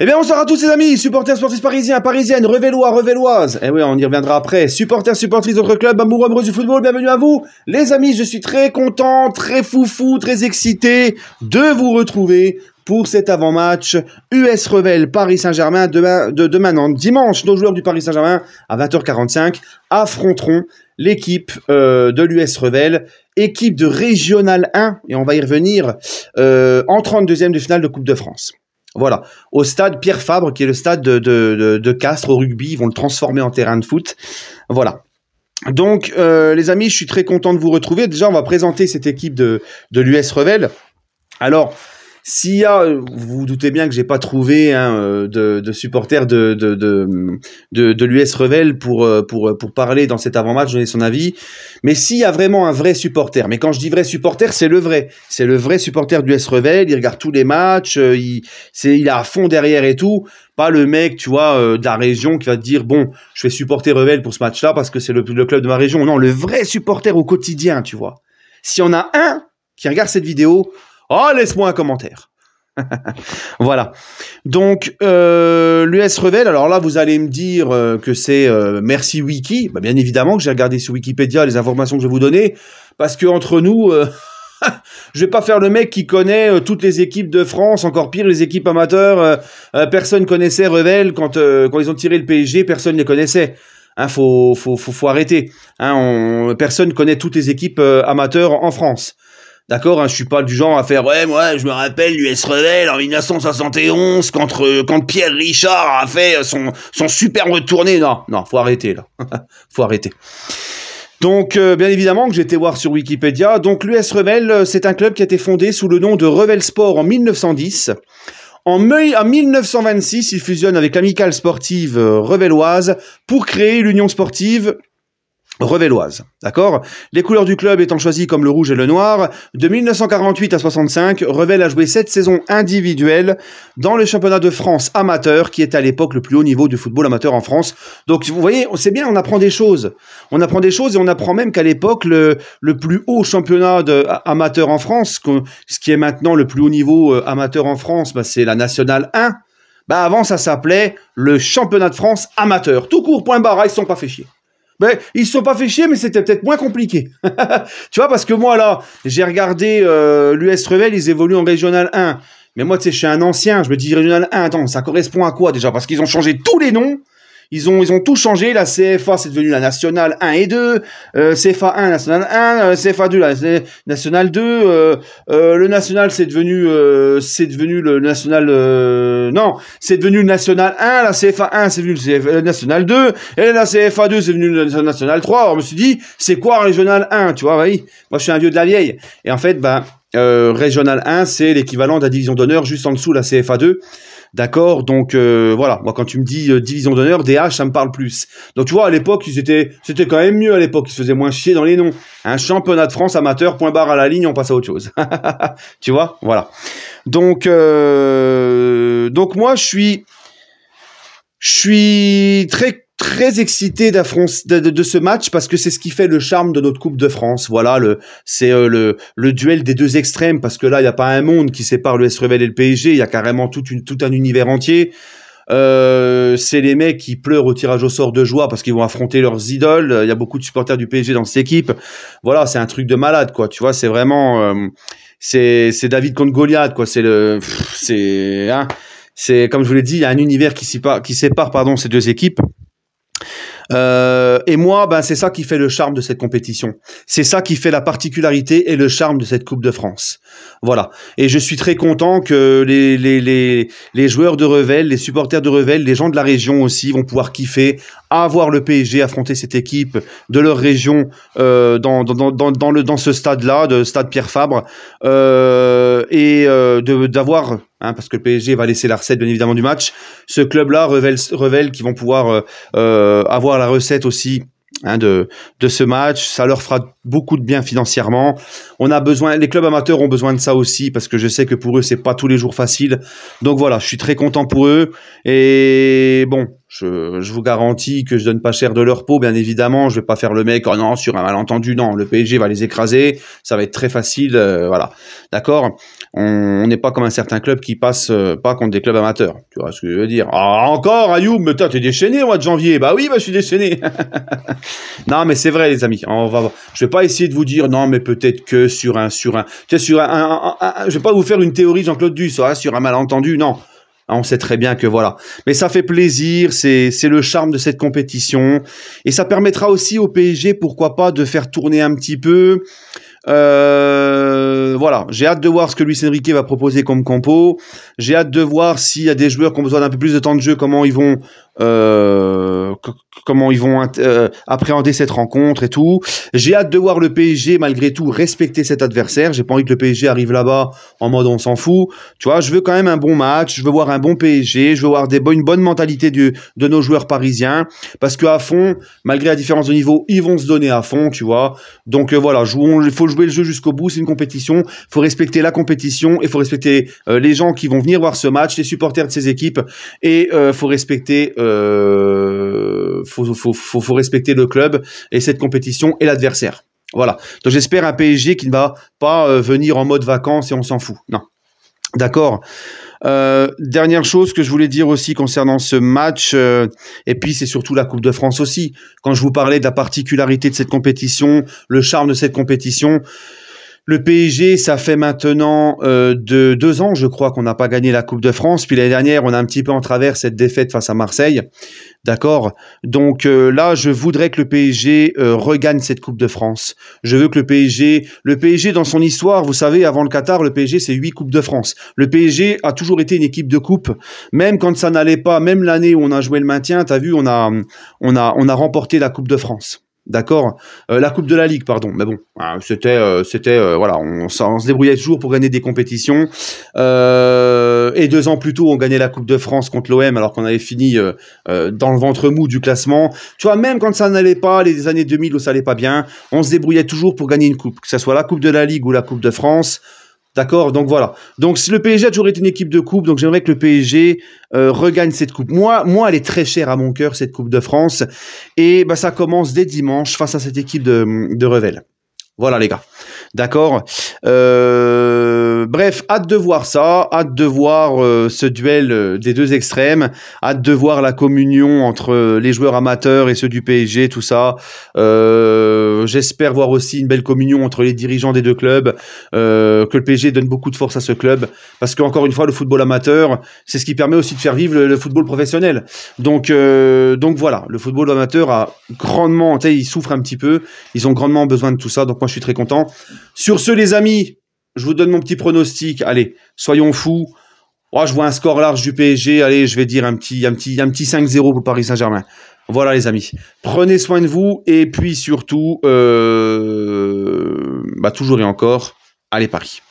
Eh bien, bonsoir à tous les amis, supporters sportifs parisiens, parisiennes, revellois, revelloises. Eh oui, on y reviendra après. Supporters, supportrices d'autres clubs, amoureux, amoureux du football, bienvenue à vous. Les amis, je suis très content, très foufou, très excité de vous retrouver pour cet avant-match US Revel Paris Saint-Germain. Dimanche, nos joueurs du Paris Saint-Germain, à 20h45, affronteront l'équipe de l'US Revel, équipe de Régional 1, et on va y revenir, en 32e de finale de Coupe de France. Voilà, au stade Pierre Fabre, qui est le stade de Castres au rugby. Ils vont le transformer en terrain de foot. Voilà. Donc, les amis, je suis très content de vous retrouver. Déjà, on va présenter cette équipe de l'US Revel. Alors, s'il y a, vous vous doutez bien que j'ai pas trouvé de supporters de l'US Revel pour parler dans cet avant-match, donner son avis. Mais s'il y a vraiment un vrai supporter, mais quand je dis vrai supporter, c'est le vrai supporter du US Revel. Il regarde tous les matchs, il est à fond derrière et tout. Pas le mec, tu vois, de la région qui va te dire bon, je fais supporter Revel pour ce match-là parce que c'est le club de ma région. Non, le vrai supporter au quotidien, tu vois. S'il y en a un qui regarde cette vidéo, oh, laisse-moi un commentaire. Voilà. Donc, l'US Revel, alors là, vous allez me dire que c'est merci Wiki. Bah, bien évidemment que j'ai regardé sur Wikipédia les informations que je vais vous donner, parce que entre nous, je vais pas faire le mec qui connaît toutes les équipes de France, encore pire les équipes amateurs. Personne connaissait Revel quand ils ont tiré le PSG, personne les connaissait. Hein, faut arrêter. Hein, personne connaît toutes les équipes amateurs en France. D'accord, hein, je suis pas du genre à faire ouais, moi je me rappelle l'US Revel en 1971 quand Pierre Richard a fait son superbe tournée. Non, faut arrêter là. Faut arrêter. Donc bien évidemment que j'ai été voir sur Wikipédia. Donc l'US Revel, c'est un club qui a été fondé sous le nom de Revel Sport en 1910. En 1926, il fusionne avec l'Amicale sportive revelloise pour créer l'Union sportive revelloise, d'accord? Les couleurs du club étant choisies comme le rouge et le noir. De 1948 à 65, Revel a joué 7 saisons individuelles dans le championnat de France amateur, qui est à l'époque le plus haut niveau du football amateur en France. Donc, vous voyez, c'est bien, on apprend des choses. On apprend des choses et on apprend même qu'à l'époque, le plus haut championnat amateur en France, ce qui est maintenant le plus haut niveau amateur en France, bah, c'est la Nationale 1. Bah, avant, ça s'appelait le championnat de France amateur. Tout court, point barre, ils se sont pas fait chier. Ben, ils se sont pas fait chier, mais c'était peut-être moins compliqué. Tu vois, parce que moi, là, j'ai regardé l'US Revel, ils évoluent en Régional 1. Mais moi, tu sais, je suis un ancien, je me dis Régional 1, attends, ça correspond à quoi déjà? Parce qu'ils ont changé tous les noms. Ils ont tout changé. La CFA, c'est devenu la Nationale 1 et 2. CFA 1, Nationale 1. CFA 2, la Nationale 2. Le National, c'est devenu le National... non, c'est devenu le National 1. La CFA 1, c'est devenu le National 2. Et la CFA 2, c'est devenu le National 3. Alors, je me suis dit, c'est quoi Régional 1? Tu vois, oui. Moi, je suis un vieux de la vieille. Et en fait, Régional 1, c'est l'équivalent de la division d'honneur juste en dessous la CFA 2. D'accord, donc voilà, moi quand tu me dis division d'honneur, DH, ça me parle plus. Donc tu vois, à l'époque, c'était quand même mieux à l'époque, ils se faisaient moins chier dans les noms. Un championnat de France amateur, point barre à la ligne, on passe à autre chose. Tu vois, voilà. Donc moi, je suis très excité de ce match parce que c'est ce qui fait le charme de notre Coupe de France. Voilà, c'est le duel des deux extrêmes, parce que là, il n'y a pas un monde qui sépare le l'US Revel et le PSG, il y a carrément tout un univers entier. C'est les mecs qui pleurent au tirage au sort de joie parce qu'ils vont affronter leurs idoles. Il y a beaucoup de supporters du PSG dans cette équipe. Voilà, c'est un truc de malade, quoi. Tu vois, c'est vraiment... c'est David contre Goliath, quoi. C'est comme je vous l'ai dit, il y a un univers qui sépare ces deux équipes. Et moi, c'est ça qui fait le charme de cette compétition. C'est ça qui fait la particularité et le charme de cette Coupe de France. Voilà. Et je suis très content que les joueurs de Revel, les supporters de Revel, les gens de la région aussi vont pouvoir kiffer à voir le PSG affronter cette équipe de leur région dans ce stade-là, de stade Pierre Fabre, d'avoir, parce que le PSG va laisser la recette bien évidemment du match, ce club-là, Revel, qui vont pouvoir avoir la recette aussi de ce match. Ça leur fera beaucoup de bien financièrement. Les clubs amateurs ont besoin de ça aussi, parce que je sais que pour eux c'est pas tous les jours facile. Donc voilà, je suis très content pour eux. Et bon, je vous garantis que je donne pas cher de leur peau, bien évidemment. Je vais pas faire le mec, oh non, sur un malentendu, non. Le PSG va les écraser, ça va être très facile, voilà. D'accord? On n'est pas comme un certain club qui passe pas contre des clubs amateurs. Tu vois ce que je veux dire? Ah, encore, Ayoub, mais toi, t'es déchaîné au mois de janvier. Bah oui, bah je suis déchaîné. Non, mais c'est vrai, les amis. Je vais pas essayer de vous dire, non, mais peut-être que sur un, tu sais, je vais pas vous faire une théorie Jean-Claude Duss, hein, sur un malentendu, non. On sait très bien que voilà. Mais ça fait plaisir, c'est le charme de cette compétition. Et ça permettra aussi au PSG, pourquoi pas, de faire tourner un petit peu. Voilà, j'ai hâte de voir ce que Luis Enrique va proposer comme compo. J'ai hâte de voir s'il y a des joueurs qui ont besoin d'un peu plus de temps de jeu, comment ils vont appréhender cette rencontre et tout. J'ai hâte de voir le PSG malgré tout respecter cet adversaire. J'ai pas envie que le PSG arrive là-bas en mode on s'en fout. Tu vois, je veux quand même un bon match, je veux voir un bon PSG, je veux voir une bonne mentalité de nos joueurs parisiens, parce qu'à fond, malgré la différence de niveau, ils vont se donner à fond, tu vois. Donc voilà, il faut jouer le jeu jusqu'au bout, c'est une compétition, il faut respecter la compétition, il faut respecter les gens qui vont venir voir ce match, les supporters de ces équipes, et faut respecter faut respecter le club et cette compétition et l'adversaire. Voilà. Donc j'espère un PSG qui ne va pas venir en mode vacances et on s'en fout. Non. D'accord. Dernière chose que je voulais dire aussi concernant ce match, et puis c'est surtout la Coupe de France aussi. Quand je vous parlais de la particularité de cette compétition, le charme de cette compétition, le PSG, ça fait maintenant 2 ans, je crois, qu'on n'a pas gagné la Coupe de France. Puis l'année dernière, on a un petit peu en travers cette défaite face à Marseille. D'accord? Donc là, je voudrais que le PSG regagne cette Coupe de France. Je veux que le PSG dans son histoire, vous savez, avant le Qatar, le PSG, c'est 8 Coupes de France. Le PSG a toujours été une équipe de coupe. Même quand ça n'allait pas, même l'année où on a joué le maintien, t'as vu, on a remporté la Coupe de France. D'accord, la Coupe de la Ligue, pardon. Mais bon, c'était voilà, on se débrouillait toujours pour gagner des compétitions. Et 2 ans plus tôt, on gagnait la Coupe de France contre l'OM, alors qu'on avait fini dans le ventre mou du classement. Tu vois, même quand ça n'allait pas, les années 2000 où ça allait pas bien, on se débrouillait toujours pour gagner une coupe, que ce soit la Coupe de la Ligue ou la Coupe de France. D'accord, donc voilà. Donc le PSG a toujours été une équipe de coupe, donc j'aimerais que le PSG regagne cette coupe. Moi, elle est très chère à mon cœur, cette Coupe de France, et bah ça commence dès dimanche face à cette équipe de Revel. Voilà les gars. D'accord. Bref, hâte de voir ça, hâte de voir ce duel des deux extrêmes, hâte de voir la communion entre les joueurs amateurs et ceux du PSG, tout ça. J'espère voir aussi une belle communion entre les dirigeants des deux clubs, que le PSG donne beaucoup de force à ce club, parce qu'encore une fois, le football amateur, c'est ce qui permet aussi de faire vivre le football professionnel. Donc voilà, le football amateur a grandement, tu sais, il souffre un petit peu, ils ont grandement besoin de tout ça, donc moi je suis très content. Sur ce les amis, je vous donne mon petit pronostic. Allez, soyons fous. Oh, je vois un score large du PSG. Allez, je vais dire un petit 5-0 pour Paris Saint-Germain. Voilà les amis. Prenez soin de vous et puis surtout, toujours et encore, allez Paris.